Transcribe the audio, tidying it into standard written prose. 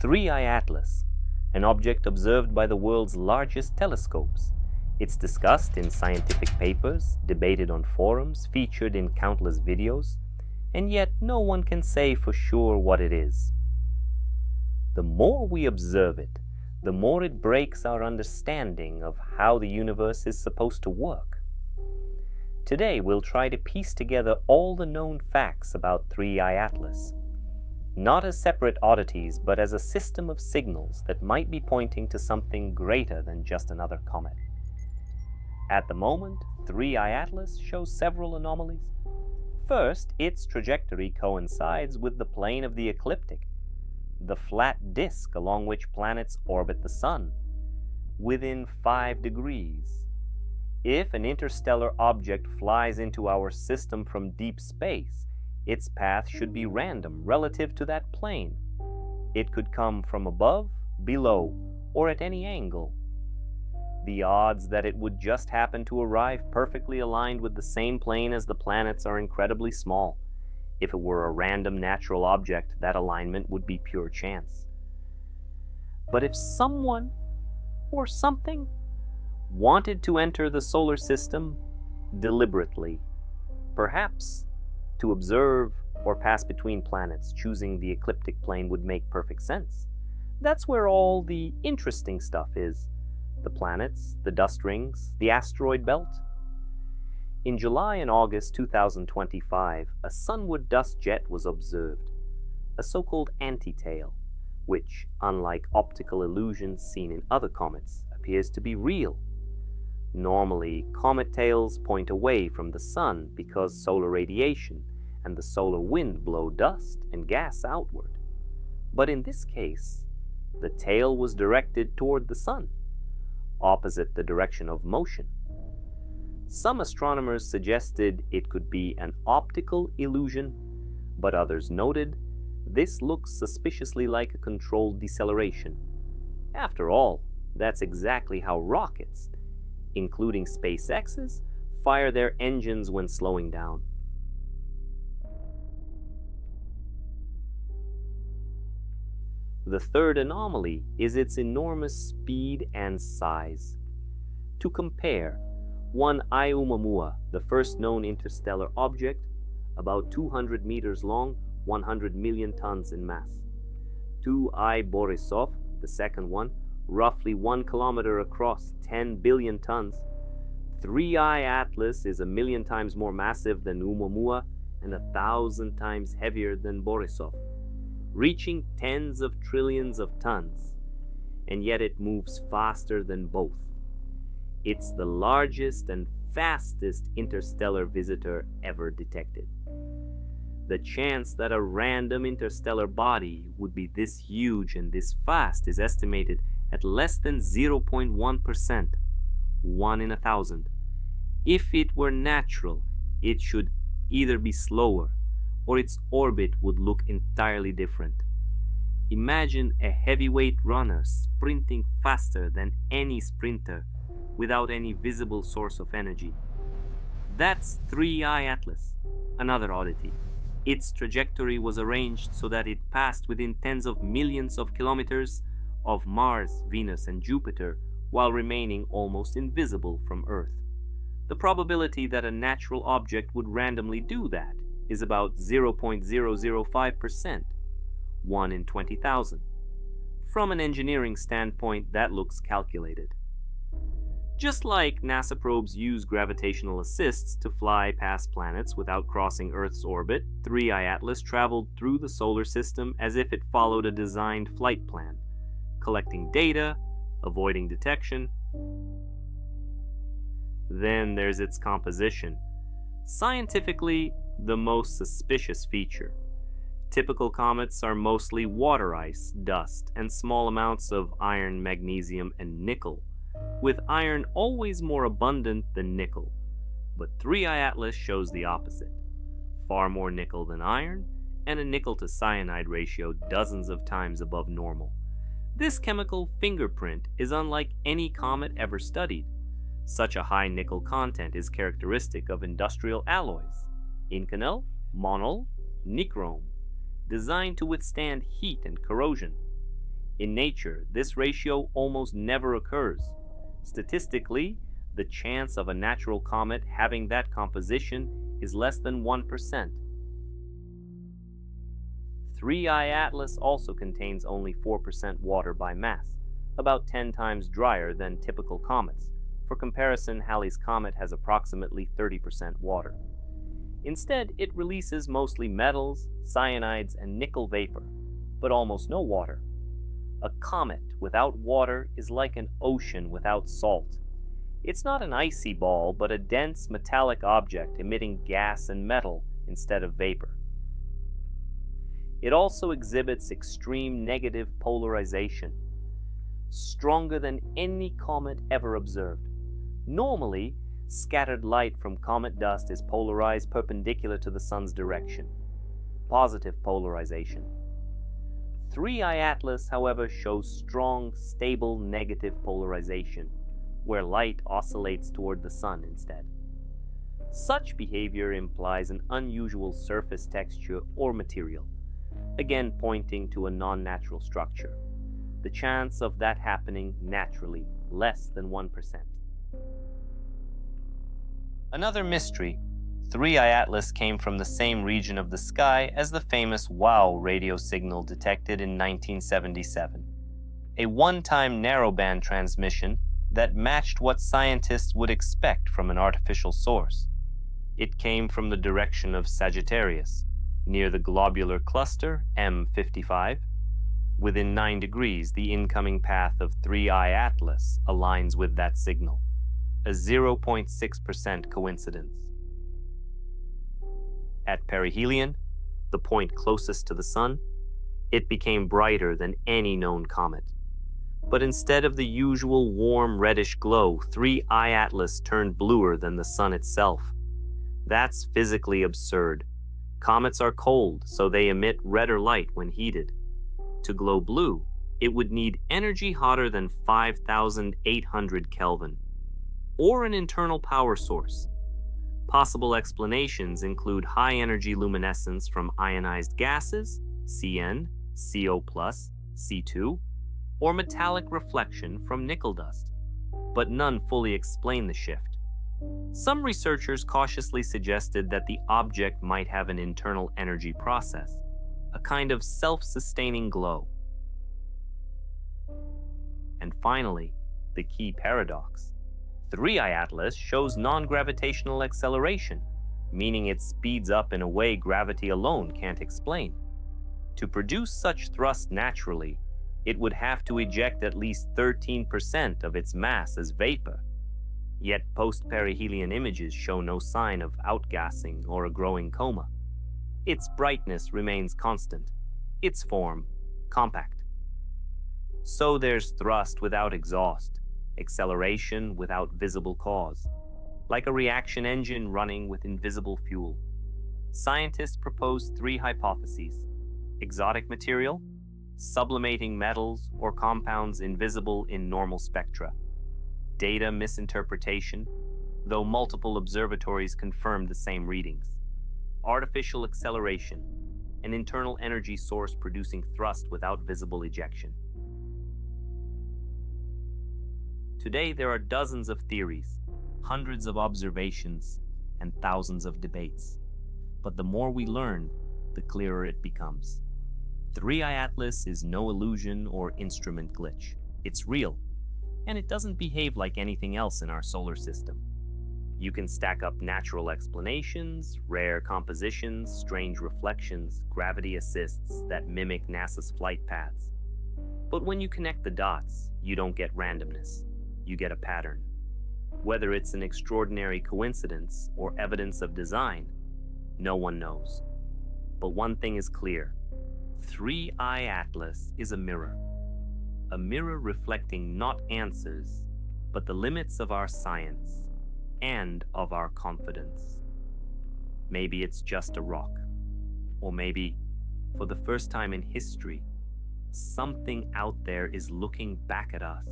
3I Atlas, an object observed by the world's largest telescopes. It's discussed in scientific papers, debated on forums, featured in countless videos, and yet no one can say for sure what it is. The more we observe it, the more it breaks our understanding of how the universe is supposed to work. Today we'll try to piece together all the known facts about 3I Atlas, not as separate oddities, but as a system of signals that might be pointing to something greater than just another comet. At the moment, 3I Atlas shows several anomalies. First, its trajectory coincides with the plane of the ecliptic, the flat disk along which planets orbit the Sun, within 5 degrees. If an interstellar object flies into our system from deep space, its path should be random relative to that plane. It could come from above, below, or at any angle. The odds that it would just happen to arrive perfectly aligned with the same plane as the planets are incredibly small. If it were a random natural object, that alignment would be pure chance. But if someone or something wanted to enter the solar system deliberately, perhaps to observe or pass between planets, choosing the ecliptic plane would make perfect sense. That's where all the interesting stuff is. The planets, the dust rings, the asteroid belt. In July and August 2025, a sunward dust jet was observed, a so-called anti-tail, which, unlike optical illusions seen in other comets, appears to be real. Normally, comet tails point away from the sun because solar radiation and the solar wind blow dust and gas outward. But in this case, the tail was directed toward the sun, opposite the direction of motion. Some astronomers suggested it could be an optical illusion, but others noted this looks suspiciously like a controlled deceleration. After all, that's exactly how rockets, including SpaceX's, fire their engines when slowing down. The third anomaly is its enormous speed and size. To compare, one Oumuamua, the first known interstellar object, about 200 meters long, 100 million tons in mass. 2I Borisov, the second one, roughly 1 kilometer across, 10 billion tons. 3I Atlas is 1 million times more massive than Oumuamua and 1,000 times heavier than Borisov, reaching tens of trillions of tons, and yet it moves faster than both. It's the largest and fastest interstellar visitor ever detected. The chance that a random interstellar body would be this huge and this fast is estimated at less than 0.1%, 1 in 1,000. If it were natural, it should either be slower or its orbit would look entirely different. Imagine a heavyweight runner sprinting faster than any sprinter without any visible source of energy. That's 3I Atlas, another oddity. Its trajectory was arranged so that it passed within tens of millions of kilometers of Mars, Venus, and Jupiter, while remaining almost invisible from Earth. The probability that a natural object would randomly do that is about 0.005%, 1 in 20,000. From an engineering standpoint, that looks calculated. Just like NASA probes use gravitational assists to fly past planets without crossing Earth's orbit, 3I Atlas traveled through the solar system as if it followed a designed flight plan, collecting data, avoiding detection. Then there's its composition. Scientifically, the most suspicious feature. Typical comets are mostly water ice, dust, and small amounts of iron, magnesium, and nickel, with iron always more abundant than nickel. But 3I Atlas shows the opposite. Far more nickel than iron, and a nickel to cyanide ratio dozens of times above normal. This chemical fingerprint is unlike any comet ever studied. Such a high nickel content is characteristic of industrial alloys, Inconel, Monel, Nichrome, designed to withstand heat and corrosion. In nature, this ratio almost never occurs. Statistically, the chance of a natural comet having that composition is less than 1%. 3I Atlas also contains only 4% water by mass, about 10 times drier than typical comets. For comparison, Halley's Comet has approximately 30% water. Instead, it releases mostly metals, cyanides, and nickel vapor, but almost no water. A comet without water is like an ocean without salt. It's not an icy ball, but a dense metallic object emitting gas and metal instead of vapor. It also exhibits extreme negative polarization, stronger than any comet ever observed. Normally, scattered light from comet dust is polarized perpendicular to the sun's direction, positive polarization. 3I Atlas, however, shows strong, stable negative polarization, where light oscillates toward the sun instead. Such behavior implies an unusual surface texture or material, again pointing to a non-natural structure. The chance of that happening naturally, less than 1%. Another mystery. 3I Atlas came from the same region of the sky as the famous WOW radio signal detected in 1977. A one-time narrowband transmission that matched what scientists would expect from an artificial source. It came from the direction of Sagittarius, near the globular cluster M55. Within 9 degrees, the incoming path of 3I Atlas aligns with that signal, a 0.6% coincidence. At perihelion, the point closest to the sun, it became brighter than any known comet. But instead of the usual warm reddish glow, 3I Atlas turned bluer than the sun itself. That's physically absurd. Comets are cold, so they emit redder light when heated. To glow blue, it would need energy hotter than 5,800 Kelvin, or an internal power source. Possible explanations include high-energy luminescence from ionized gases, Cn, Co+, C2, or metallic reflection from nickel dust, but none fully explain the shift. Some researchers cautiously suggested that the object might have an internal energy process, a kind of self-sustaining glow. And finally, the key paradox. 3I Atlas shows non-gravitational acceleration, meaning it speeds up in a way gravity alone can't explain. To produce such thrust naturally, it would have to eject at least 13% of its mass as vapor. Yet post-perihelion images show no sign of outgassing or a growing coma. Its brightness remains constant, its form compact. So there's thrust without exhaust, acceleration without visible cause, like a reaction engine running with invisible fuel. Scientists propose 3 hypotheses: exotic material, sublimating metals or compounds invisible in normal spectra, data misinterpretation, though multiple observatories confirmed the same readings, artificial acceleration, an internal energy source producing thrust without visible ejection. Today, there are dozens of theories, hundreds of observations, and thousands of debates. But the more we learn, the clearer it becomes. 3I Atlas is no illusion or instrument glitch. It's real, and it doesn't behave like anything else in our solar system. You can stack up natural explanations, rare compositions, strange reflections, gravity assists that mimic NASA's flight paths. But when you connect the dots, you don't get randomness. You get a pattern. Whether it's an extraordinary coincidence or evidence of design, no one knows. But one thing is clear. 3I Atlas is a mirror reflecting not answers, but the limits of our science and of our confidence. Maybe it's just a rock, or maybe, for the first time in history, something out there is looking back at us.